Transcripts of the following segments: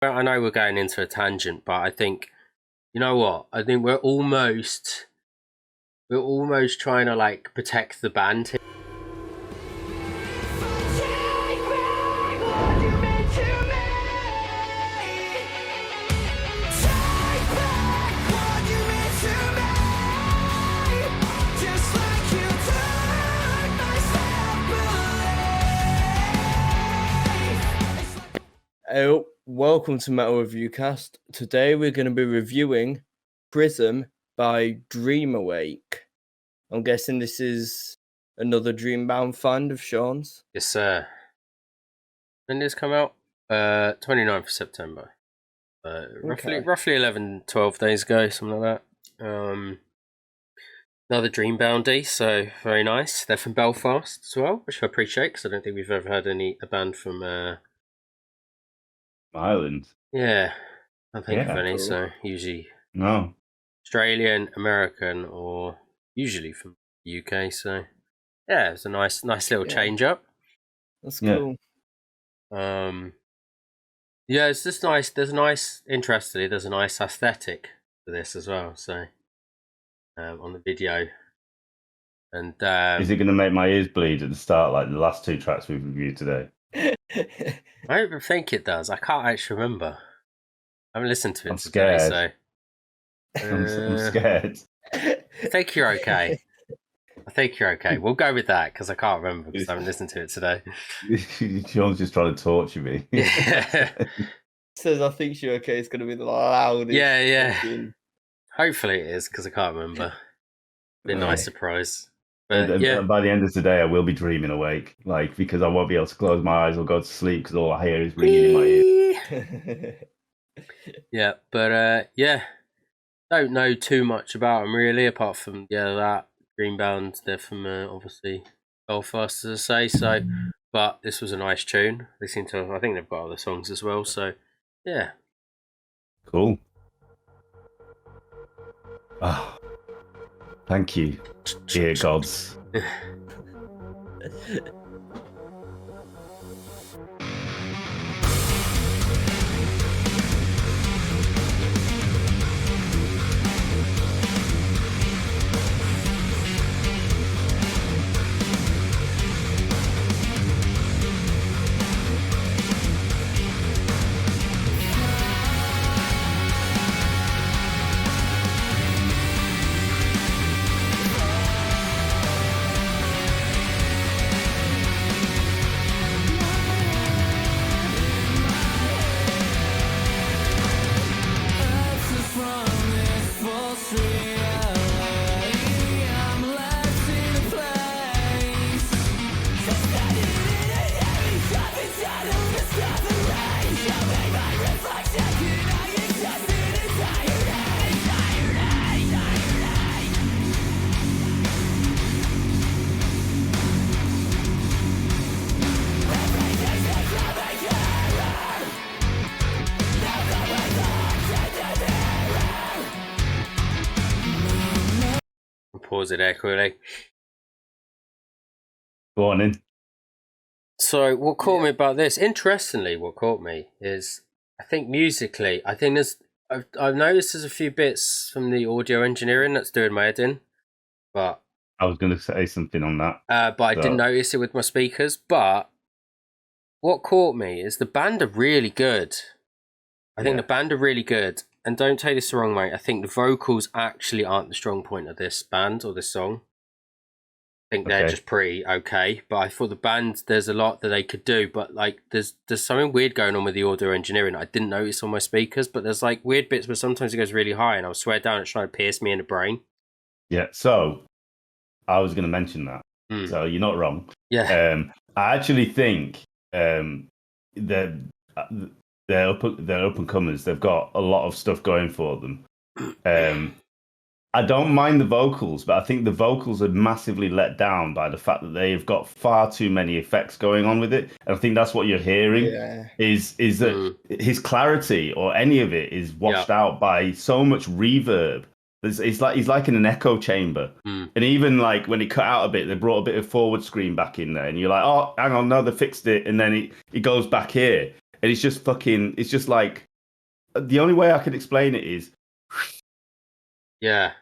Well, I know we're going into a tangent, but I think you know what? I think we're almost trying to like protect the band here. Oh, welcome to Metal Review Cast. Today we're going to be reviewing Prism by Dream Awake. I'm guessing this is another Dreambound find of Sean's. Yes, sir. When did this come out? 29th of September. Roughly 11, 12 days ago, something like that. Another Dreamboundy, so very nice. They're from Belfast as well, which I appreciate because I don't think we've ever had a band from Ireland. Yeah, I don't think of Yeah, any. cool. So usually No. Australian, American, or usually from the UK. So yeah, it's a nice little Yeah. change up. That's Yeah. cool. Yeah, it's just nice. Interestingly, there's a nice aesthetic to this as well. So on the video, and Is it going to make my ears bleed at the start, like the last two tracks we've reviewed today? I don't think it does. I can't actually remember. I haven't listened to it I'm today, scared. so I'm scared. I think you're okay. We'll go with that because I can't remember because I haven't listened to it today. Sean's just trying to torture me. Yeah. Says I think you're okay. It's going to be the loudest. Yeah. fucking- Hopefully it is because I can't remember. Be a nice surprise. But And yeah, by the end of today, I will be dreaming awake, like because I won't be able to close my eyes or go to sleep because all I hear is ringing in my ear. Yeah, but yeah, don't know too much about them really, apart from that Greenbound. They're from obviously Belfast, as I say. So, but this was a nice tune. They seem to. I think they've got other songs as well. So, yeah. Cool. Ah, thank you, dear gods. Pause it there quickly. Go on in. So what caught me about this? Interestingly, what caught me is I think musically, I've noticed there's a few bits from the audio engineering that's doing my head in, but I was going to say something on that. but I didn't notice it with my speakers. But what caught me is the band are really good. I think the band are really good. And don't take this the wrong way. I think the vocals actually aren't the strong point of this band or this song. I think they're just pretty okay. But I thought the band, there's a lot that they could do. But like, there's something weird going on with the audio engineering. I didn't notice on my speakers, but there's like weird bits where sometimes it goes really high, and I'll swear down it's trying to pierce me in the brain. Yeah. So I was going to mention that. So you're not wrong. Yeah. I actually think they're up and comers. They've got a lot of stuff going for them. I don't mind the vocals, but I think the vocals are massively let down by the fact that they've got far too many effects going on with it. And I think that's what you're hearing is that his clarity or any of it is washed out by so much reverb. He's like in an echo chamber. And even like when it cut out a bit, they brought a bit of forward screen back in there, and you're like, oh, hang on, no, they fixed it. And then it goes back here. And it's just like the only way I could explain it is Yeah.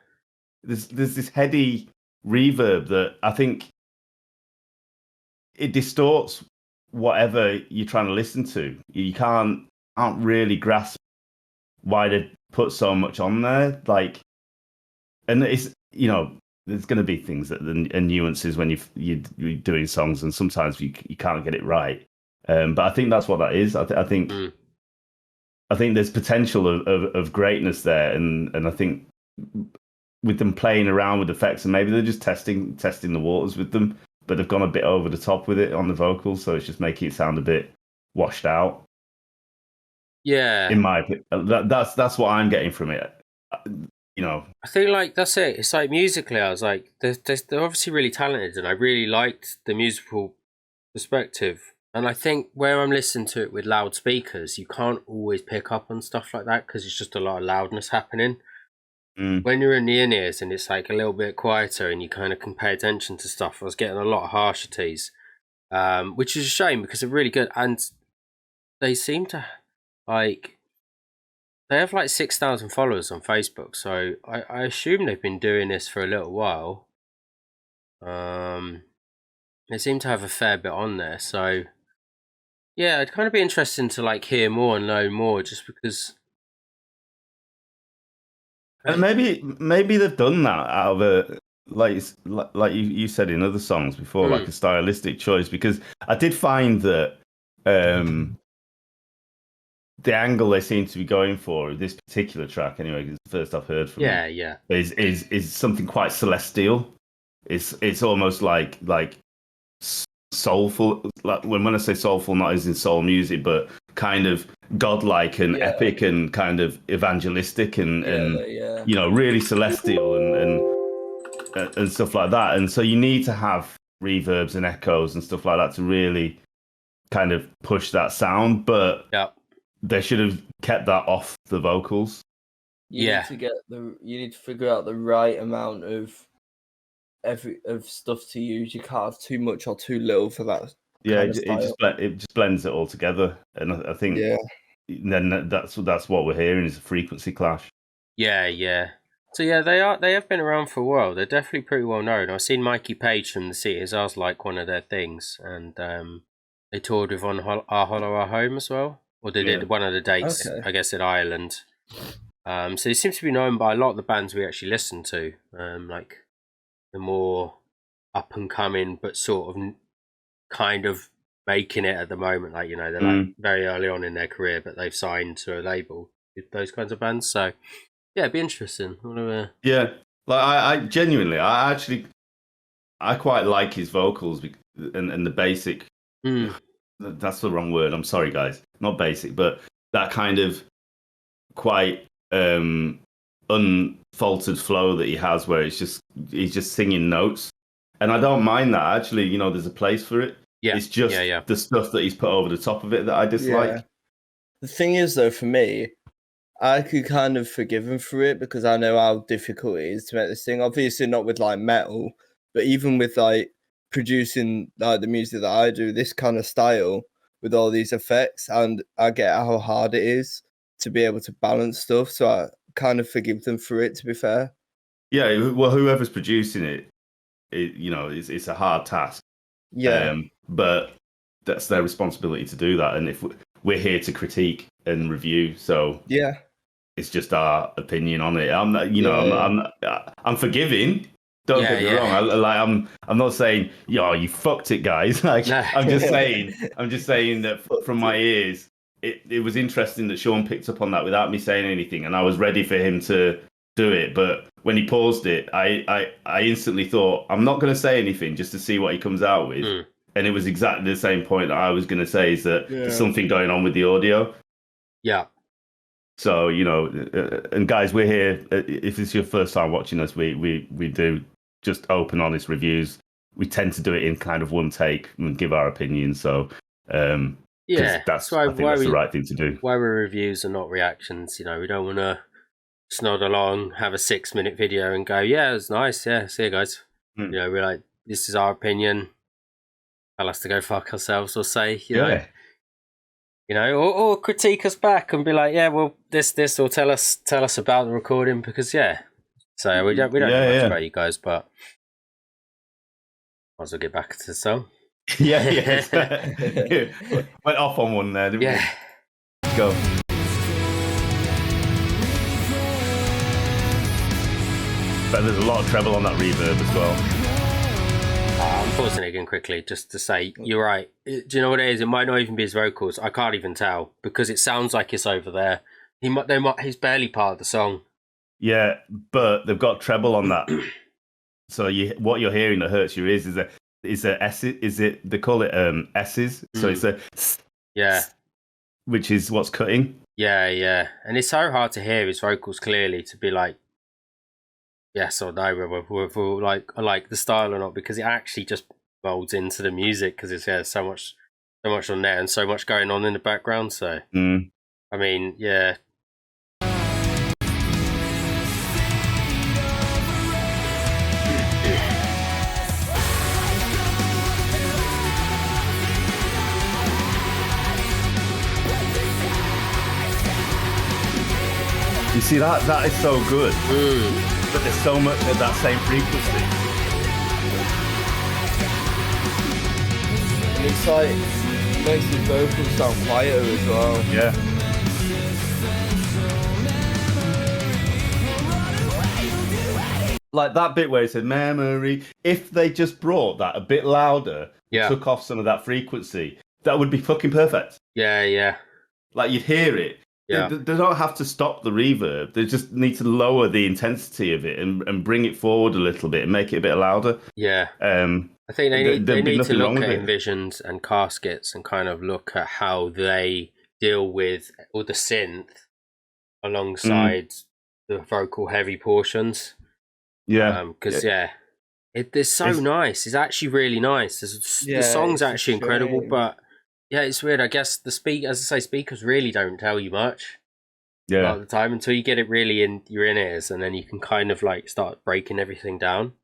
there's this heady reverb that I think it distorts whatever you're trying to listen to. You can't really grasp why they put so much on there. Like, and it's, there's going to be things and nuances when you're doing songs, and sometimes you can't get it right. But I think that's what that is. I think I think there's potential of greatness there, and I think with them playing around with effects, and maybe they're just testing the waters with them, but they've gone a bit over the top with it on the vocals, so it's just making it sound a bit washed out. Yeah. In my opinion, that's what I'm getting from it. I think like that's it. It's like musically, I was like, they're obviously really talented, and I really liked the musical perspective. And I think where I'm listening to it with loudspeakers, you can't always pick up on stuff like that because it's just a lot of loudness happening. When you're in the in-ears and it's like a little bit quieter and you kind of can pay attention to stuff, I was getting a lot of harshities, which is a shame because they're really good. And they seem to like, they have like 6,000 followers on Facebook. So I assume they've been doing this for a little while. They seem to have a fair bit on there. So yeah, it'd kind of be interesting to like hear more and know more just because. And maybe they've done that out of a like you said in other songs before, like a stylistic choice. Because I did find that the angle they seem to be going for this particular track, anyway, it's the first I've heard from them, is something quite celestial. It's almost like soulful. Like when I say soulful, not as in soul music, but kind of godlike and epic and kind of evangelistic and really celestial and stuff like that. And so you need to have reverbs and echoes and stuff like that to really kind of push that sound. But they should have kept that off the vocals. You need to figure out the right amount of stuff to use. You can't have too much or too little for that. It just blends it all together, and I think then that's what we're hearing is a frequency clash. Yeah. So yeah, they have been around for a while. They're definitely pretty well known. I've seen Mikey Page from the City Is Ours like one of their things, and they toured with On Our Hollow Our Home as well, or they did one of the dates, I guess, in Ireland. So they seem to be known by a lot of the bands we actually listen to, like the more up and coming, but sort of kind of making it at the moment. Like, they're like very early on in their career, but they've signed to a label with those kinds of bands. So yeah, it'd be interesting. Yeah, like I genuinely, I quite like his vocals and the basic. That's the wrong word. I'm sorry, guys. Not basic, but that kind of quite unfaltered flow that he has, where he's just singing notes, and I don't mind that. Actually, there's a place for it. Yeah, it's just the stuff that he's put over the top of it that I dislike. Yeah. The thing is, though, for me, I could kind of forgive him for it because I know how difficult it is to make this thing. Obviously, not with like metal, but even with like producing like the music that I do, this kind of style with all these effects, and I get how hard it is to be able to balance stuff. So I kind of forgive them for it. To be fair. Yeah, well, whoever's producing it, it's a hard task. Yeah. But that's their responsibility to do that, and if we're here to critique and review, so yeah. It's just our opinion on it. I'm not, I'm forgiving. Don't get me wrong. I'm not saying, you fucked it, guys. Like, no. I'm just saying that from my ears, it was interesting that Sean picked up on that without me saying anything, and I was ready for him to do it. But when he paused it, I instantly thought, I'm not going to say anything just to see what he comes out with. And it was exactly the same point that I was going to say, is that there's something going on with the audio. Yeah. So, and guys, we're here. If it's your first time watching us, we do just open, honest reviews. We tend to do it in kind of one take and give our opinion. So, that's I think that's the right thing to do. Why we're reviews and not reactions. We don't want to snod along, have a 6-minute video and go, yeah, it was nice. Yeah, see you guys. We're like, this is our opinion. Tell us to go fuck ourselves or say, You know, or critique us back and be like, yeah, well, this, or tell us about the recording because yeah. So we don't know much about you guys, but might as well get back to the song. Yeah. Went off on one there, didn't we? Let's go. But there's a lot of treble on that reverb as well. I'm pausing it again quickly just to say, you're right. Do you know what it is? It might not even be his vocals. I can't even tell because it sounds like it's over there. He's barely part of the song. Yeah, but they've got treble on that. So what you're hearing that hurts your ears is they call it S's. So it's a which is what's cutting. Yeah. And it's so hard to hear his vocals clearly to be like yes or no whether like the style or not because it actually just molds into the music because it's so much on there and so much going on in the background. So I mean, yeah. You see that is so good, but there's so much at that same frequency. And it's like makes the vocals sound quieter as well. Yeah. Like that bit where it said memory. If they just brought that a bit louder, took off some of that frequency, that would be fucking perfect. Yeah. Like you'd hear it. Yeah. They don't have to stop the reverb. They just need to lower the intensity of it and bring it forward a little bit and make it a bit louder. Yeah. I think they need to look at Envisions and Caskets and kind of look at how they deal with all the synth alongside the vocal heavy portions. Yeah. Because it's so nice. It's actually really nice. The song's actually incredible, but yeah, it's weird. I guess speakers really don't tell you much a lot of the time until you get it really in your ears, and then you can kind of like start breaking everything down.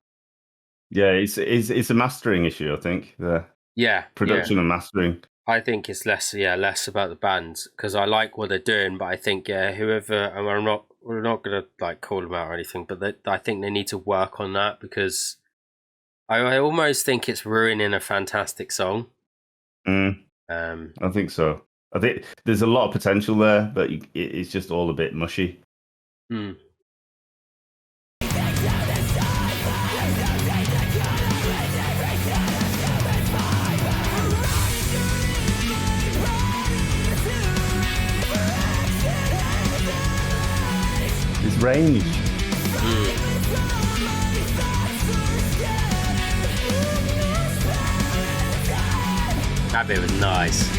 Yeah, it's a mastering issue, I think. Production and mastering. I think it's less about the bands because I like what they're doing, but I think whoever, and we're not gonna like call them out or anything, but I think they need to work on that because I almost think it's ruining a fantastic song. I think so. I think there's a lot of potential there, but it's just all a bit mushy. It's range. That bit was nice.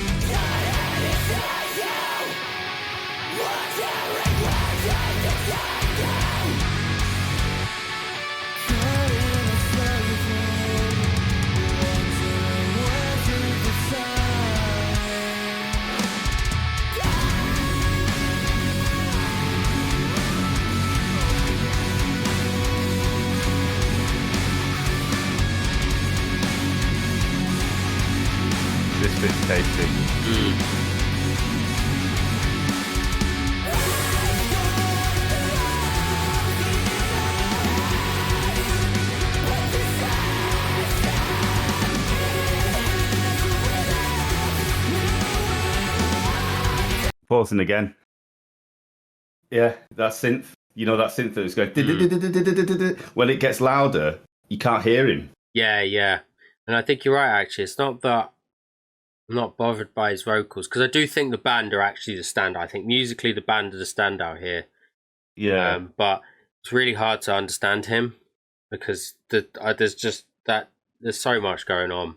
This bit's tasty. Pausing again. Yeah, that synth. You know that synth that was going. When it gets louder, you can't hear him. Yeah. And I think you're right, actually. It's not that I'm not bothered by his vocals because I do think the band are actually the standout. I think musically the band are the standout here. Yeah. But it's really hard to understand him because there's so much going on.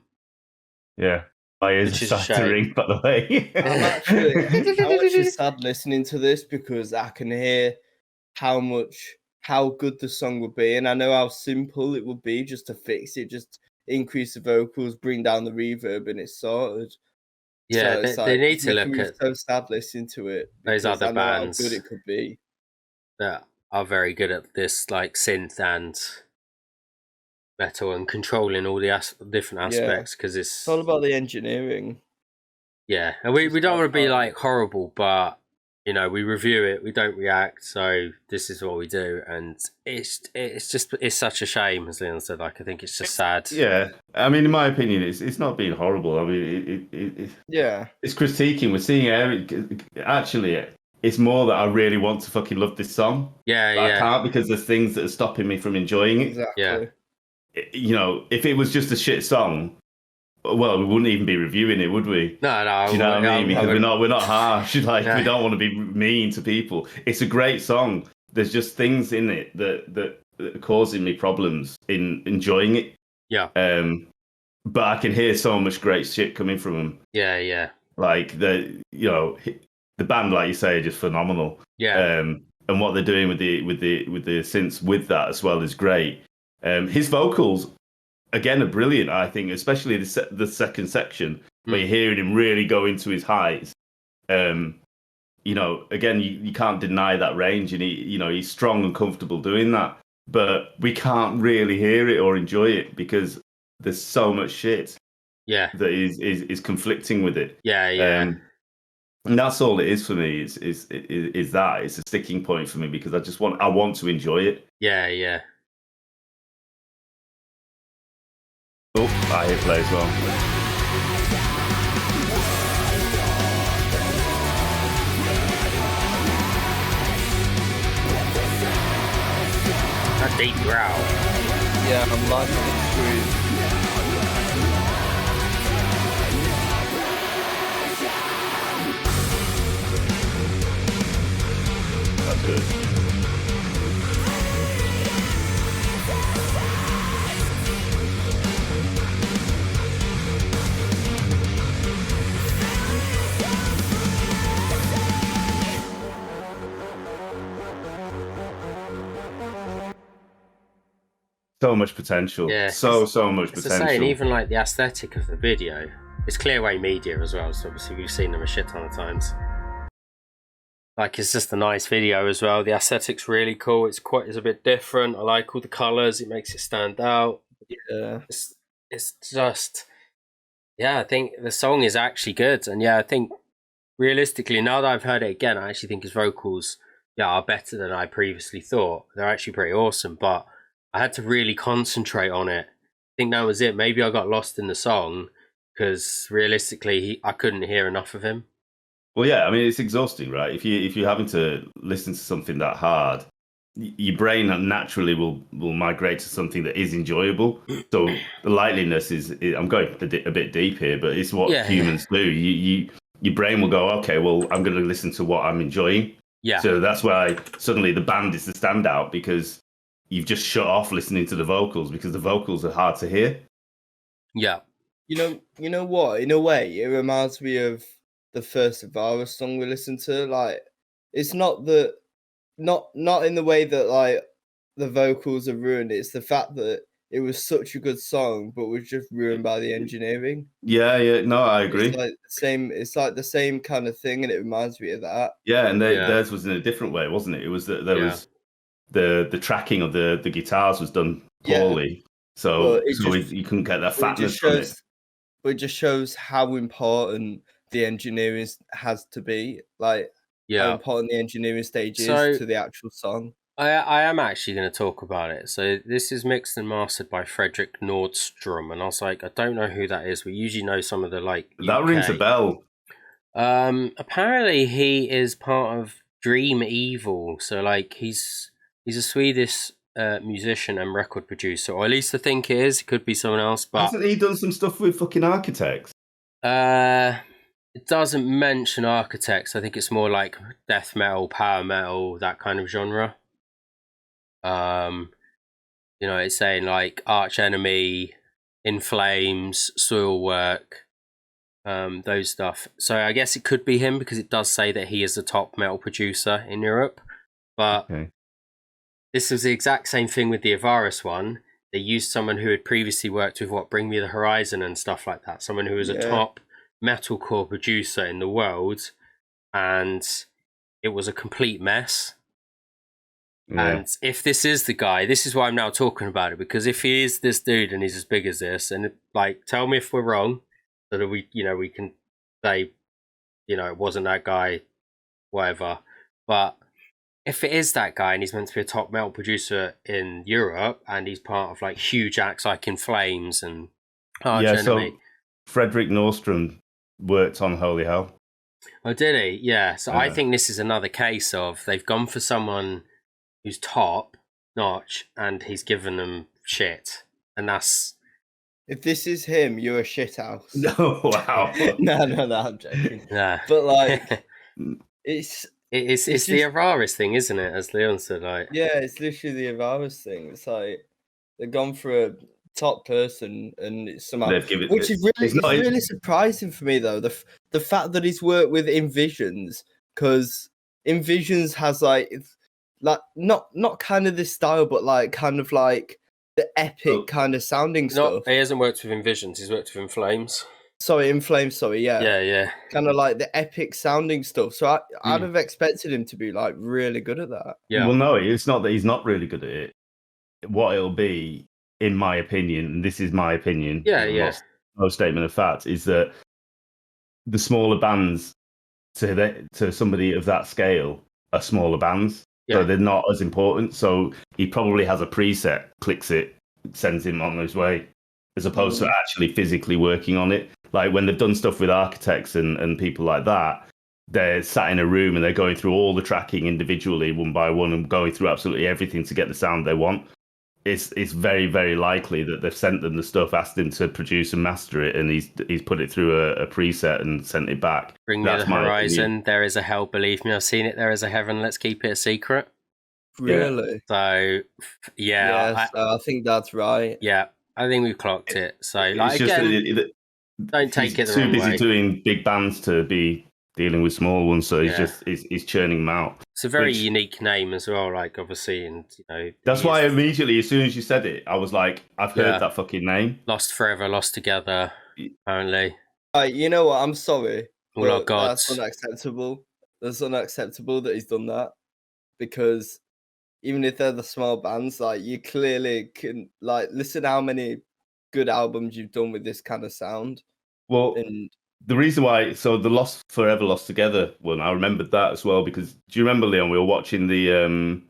Yeah. My ears are starting to ring, by the way. I'm actually sad listening to this because I can hear how good the song would be, and I know how simple it would be just to fix it, just increase the vocals, bring down the reverb, and it's sorted. Yeah, so they need to look at. So sad listening to it. Those other bands how good it could be that are very good at this, like synth and metal and controlling all the different aspects because it's all about the engineering. Yeah, and we Just don't want to be can't- like horrible, but you know, we review it, we don't react, so this is what we do, and it's such a shame, as Leon said. Like, I think it's just sad. Yeah, I mean, in my opinion, it's not being horrible. I mean, Yeah, it's critiquing. We're seeing actually, it's more that I really want to fucking love this song, Yeah, but I yeah, can't because there's things that are stopping me from enjoying it. exactly. yeah. You know, if it was just a shit song, well, we wouldn't even be reviewing it, would we? No, Do you know what I mean? Because we're not harsh. Like, Yeah. we don't want to be mean to people. It's a great song. There's just things in it that are causing me problems in enjoying it. Yeah, But I can hear so much great shit coming from them. yeah. Like the band, like you say, are just phenomenal. Yeah. And what they're doing with the synths with that as well is great. His vocals again are brilliant. I think, especially the second section where you're hearing him really go into his heights. You know, again, you can't deny that range, and he's strong and comfortable doing that. But we can't really hear it or enjoy it because there's so much shit Yeah, that is conflicting with it. yeah. And that's all it is for me. Is that it's a sticking point for me because I want to enjoy it. Yeah. Oh, I hit play as well. That deep growl. Yeah, I'm liking it through. That's good. So much potential. Yeah, So much It's the potential. same, even like the aesthetic of the video. It's Clearway Media as well, so obviously we've seen them a shit ton of times. Like, it's just a nice video as well. The aesthetic's really cool. It's a bit different. I like all the colours. It makes it stand out. Yeah, It's just, yeah, I think the song is actually good. And yeah, I think realistically, now that I've heard it again, I actually think his vocals, are better than I previously thought. They're actually pretty awesome, but I had to really concentrate on it. I think that was it. Maybe I got lost in the song because realistically, I couldn't hear enough of him. Well, yeah, I mean, it's exhausting, right? If you're having to listen to something that hard, your brain naturally will migrate to something that is enjoyable. So the likeliness I'm going a bit deep here, but it's what humans do. Your brain will go, okay, well, I'm going to listen to what I'm enjoying. Yeah. So that's why suddenly the band is the standout because you've just shut off listening to the vocals because the vocals are hard to hear. Yeah. you know what? In a way, it reminds me of the first Avara song we listened to. Like, it's not not in the way that like the vocals are ruined. It's the fact that it was such a good song, but was just ruined by the engineering. Yeah, no, I agree. It's like the same kind of thing, and it reminds me of that. Yeah, and theirs was in a different way, wasn't it? It was that there was the tracking of the guitars was done poorly, so you couldn't get that fatness from it. But it just shows how important the engineering has to be, like how important the engineering stage is to the actual song. I am actually going to talk about it. So this is mixed and mastered by Frederick Nordstrom, and I was like, I don't know who that is. We usually know some of the like UK. That rings a bell. Apparently he is part of Dream Evil. So like he's a Swedish musician and record producer, or at least I think it is. It could be someone else, but hasn't he done some stuff with fucking Architects? It doesn't mention Architects. I think it's more like death metal, power metal, that kind of genre. It's saying like Arch Enemy, In Flames, Soilwork, those stuff. So I guess it could be him because it does say that he is a top metal producer in Europe. But this was the exact same thing with the Avaris one. They used someone who had previously worked with Bring Me the Horizon and stuff like that. Someone who was a top metalcore producer in the world, and it was a complete mess. And if this is the guy, this is why I'm now talking about it, because if he is this dude and he's as big as this, and like, tell me if we're wrong, so that we can say it wasn't that guy, whatever. But if it is that guy and he's meant to be a top metal producer in Europe and he's part of like huge acts like In Flames and Arch Enemy. So Frederick Nordstrom worked on Holy Hell. Oh, did he? Yeah. So I think this is another case of they've gone for someone who's top notch and he's given them shit. And that's... If this is him, you're a shithouse. No, wow. no, I'm joking. Yeah. But like, it's just the Avaris thing, isn't it? As Leon said, like, yeah, it's literally the Avaris thing. It's like they've gone for a top person, and it's somehow, which is really surprising for me though. The fact that he's worked with Envisions, because Envisions has like not kind of this style, but like kind of like the epic kind of sounding stuff. He hasn't worked with Envisions. He's worked with In Flames. Sorry, In Flames. Sorry, yeah. Yeah. Kind of like the epic sounding stuff. So I'd have expected him to be like really good at that. Yeah. Well, no, it's not that he's not really good at it. What it'll be, in my opinion, and this is my opinion, no statement of fact, is that the smaller bands to somebody of that scale are smaller bands. So they're not as important. So he probably has a preset, clicks it, sends him on his way, as opposed to actually physically working on it. Like when they've done stuff with architects and people like that, they're sat in a room and they're going through all the tracking individually, one by one, and going through absolutely everything to get the sound they want. It's very, very likely that they've sent them the stuff, asked him to produce and master it, and he's put it through a preset and sent it back. Bring me the horizon. There is a hell. Believe me, I've seen it. There is a heaven. Let's keep it a secret. Really? So, I think that's right. Yeah, I think we've clocked it. So, like, it's again, don't take it the wrong way. He's too busy doing big bands to be dealing with small ones, so he's churning them out. It's a very unique name as well, like, obviously, and that's why immediately, as soon as you said it, I was like, I've heard that fucking name. Lost Forever, Lost Together, apparently. You know what? I'm sorry. All our gods. That's unacceptable. That's unacceptable that he's done that, because even if they're the small bands, like, you clearly can listen how many good albums you've done with this kind of sound. Well, and the reason why, so the Lost Forever, Lost Together one, I remembered that as well, because do you remember, Leon, we were watching the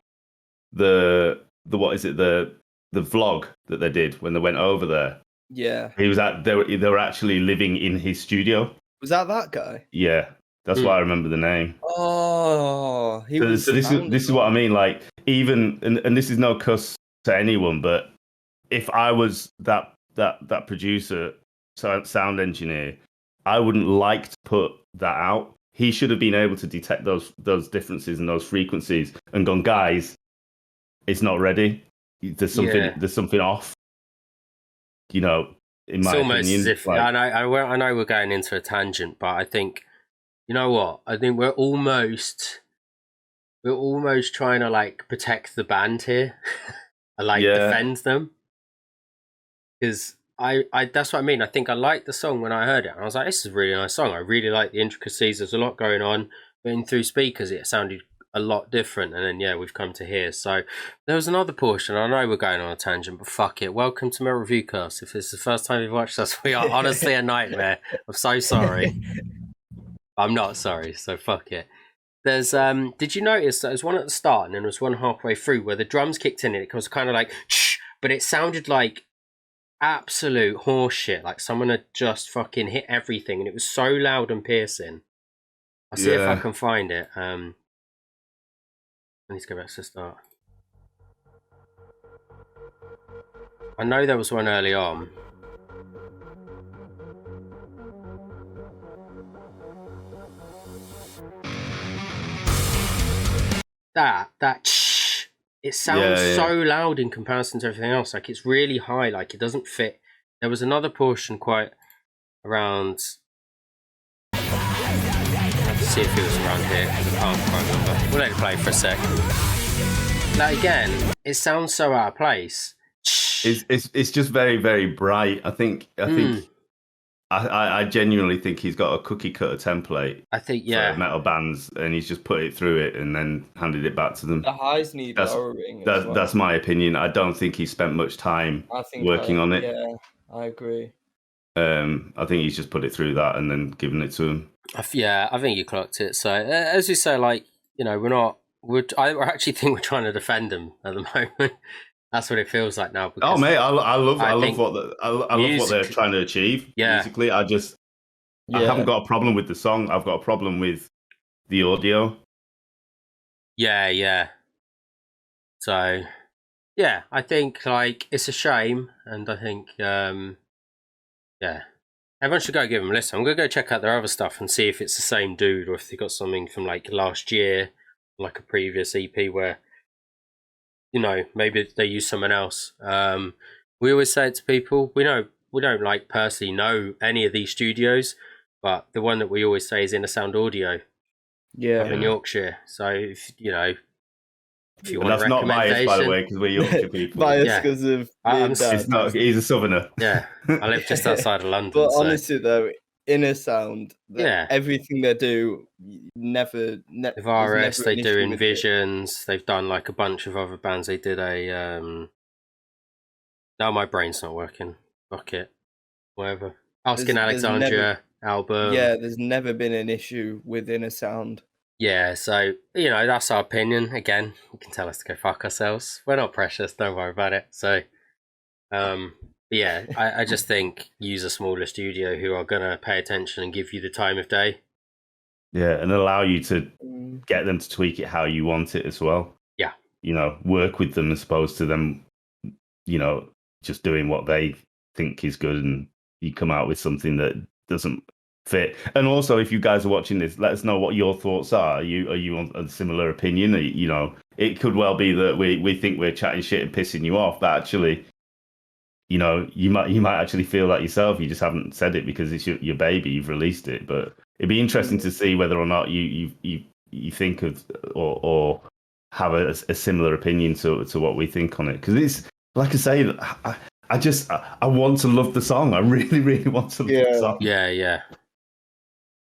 what is it, the vlog that they did when they went over there? Yeah. He was they were actually living in his studio. Was that guy? Yeah. That's why I remember the name. Oh, this is what I mean. Like, even, and this is no cuss to anyone, but if I was that producer, sound engineer, I wouldn't like to put that out. He should have been able to detect those differences and those frequencies and gone, guys, it's not ready. There's something off. In my opinion. As if, I know we're going into a tangent, but I think, you know what? I think we're almost trying to like protect the band here, and defend them, because I that's what I mean. I think I liked the song when I heard it, and I was like, this is a really nice song. I really like the intricacies. There's a lot going on, but in through speakers, it sounded a lot different. And then we've come to here. So there was another portion. I know we're going on a tangent, but fuck it. Welcome to Metal Review Cast. If it's the first time you've watched us, we are honestly a nightmare. I'm so sorry. I'm not sorry, so fuck it. There's did you notice that there's one at the start and then there's one halfway through where the drums kicked in and it was kind of like shh, but it sounded like absolute horseshit, like someone had just fucking hit everything and it was so loud and piercing. I'll see if I can find it. I need to go back to the start. I know there was one early on. That shh, it sounds so loud in comparison to everything else. Like, it's really high. Like, it doesn't fit. There was another portion quite around. Let's see if it was around here because I can't quite remember. We'll let it play for a sec. Like, again, it sounds so out of place. It's just very, very bright. I think. I genuinely think he's got a cookie cutter template. I think, for metal bands, and he's just put it through it and then handed it back to them. The highs need lowering. That's my opinion. I don't think he spent much time working on it. Yeah, I agree. I think he's just put it through that and then given it to him. I think you clocked it. So as you say, like, you know, I actually think we're trying to defend them at the moment. That's what it feels like now. Oh Because mate, I love think I love what they're trying to achieve musically. I haven't got a problem with the song. I've got a problem with the audio. Yeah. So yeah, I think like it's a shame, and I think yeah, everyone should go give them a listen. I'm gonna go check out their other stuff and see if it's the same dude or if they got something from like last year, like a previous EP where, you know, maybe they use someone else. We always say it to people. We don't like personally know any of these studios, but the one that we always say is Inner Sound Audio up in Yorkshire. So if you know, if you And want a that's not biased, by the recommendation, way, because we're Yorkshire people. Bias Yeah. because of I'm being It's not. He's a southerner. yeah, I live just outside of London. But so. honestly, though, Inner Sound, Yeah. everything they do, With there's RS, never they an do issue with it. Envisions. They've done like a bunch of other bands. They did a now my brain's not working. Fuck it. Whatever. Asking There's Alexandria album. Yeah, there's never been an issue with Inner Sound. Yeah, so you know, that's our opinion. Again, you can tell us to go fuck ourselves. We're not precious, don't worry about it. So yeah, I just think use a smaller studio who are gonna pay attention and give you the time of day. Yeah, and allow you to get them to tweak it how you want it as well. Yeah. You know, work with them as opposed to them, you know, just doing what they think is good and you come out with something that doesn't fit. And also, if you guys are watching this, let us know what your thoughts are. Are you on a similar opinion? You know, it could well be that we think we're chatting shit and pissing you off, but actually, you know, you might actually feel that yourself. You just haven't said it because it's your baby. You've released it, but it'd be interesting to see whether or not you think of or have a similar opinion to what we think on it. Because it's like I say, I want to love the song. I really, really want to love the song. Yeah.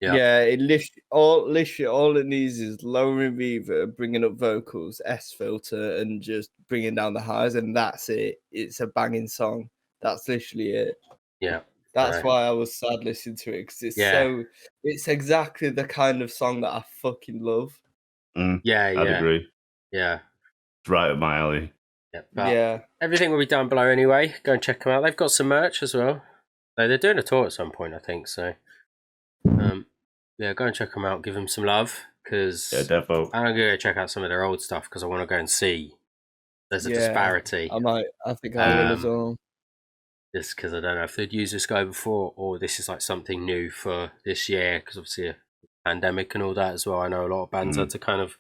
It literally all it needs is lowering reverb, bringing up vocals, S filter, and just bringing down the highs, and that's it. It's a banging song. That's literally it. Yeah. That's why I was sad listening to it, because it's exactly the kind of song that I fucking love. I'd agree. Yeah. It's right up my alley. Yeah. Everything will be down below anyway. Go and check them out. They've got some merch as well. So they're doing a tour at some point, I think. So, yeah, go and check them out. Give them some love because defo. I'm gonna go check out some of their old stuff because I want to go and see. There's a disparity. I think I will as well. Just because I don't know if they'd used this guy before or this is like something new for this year because obviously a pandemic and all that as well. I know a lot of bands had to kind of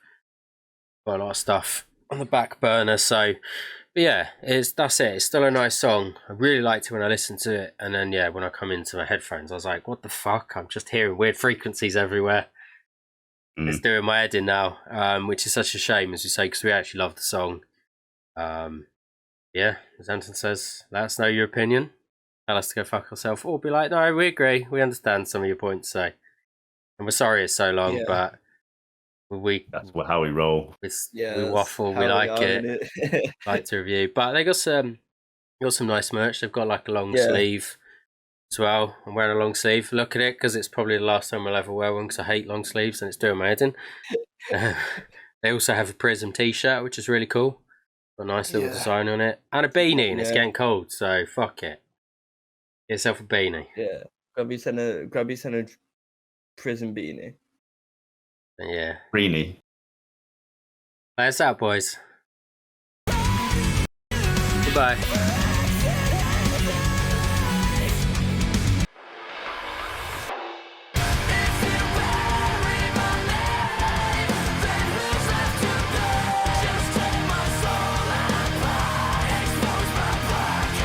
put a lot of stuff on the back burner. So, but yeah, that's it. It's still a nice song. I really liked it when I listened to it, and then when I come into my headphones, I was like, "What the fuck? I'm just hearing weird frequencies everywhere." It's doing my head in now, which is such a shame, as you say, because we actually love the song. Yeah, as Anton says, let us know your opinion. Tell us to go fuck ourselves, or be like, "No, we agree. We understand some of your points." So, and we're sorry it's so long, but that's how we roll. We waffle. We like it. Like to review, but they got some nice merch. They've got like a long sleeve as well. I'm wearing a long sleeve. Look at it because it's probably the last time I'll ever wear one because I hate long sleeves and it's doing my head in. They also have a Prism t-shirt, which is really cool. Got a nice little design on it, and a beanie, and it's getting cold, so fuck it. Get yourself a beanie. Yeah, grab yourself a Prism beanie. Yeah. Beanie. Play us out, boys. Goodbye.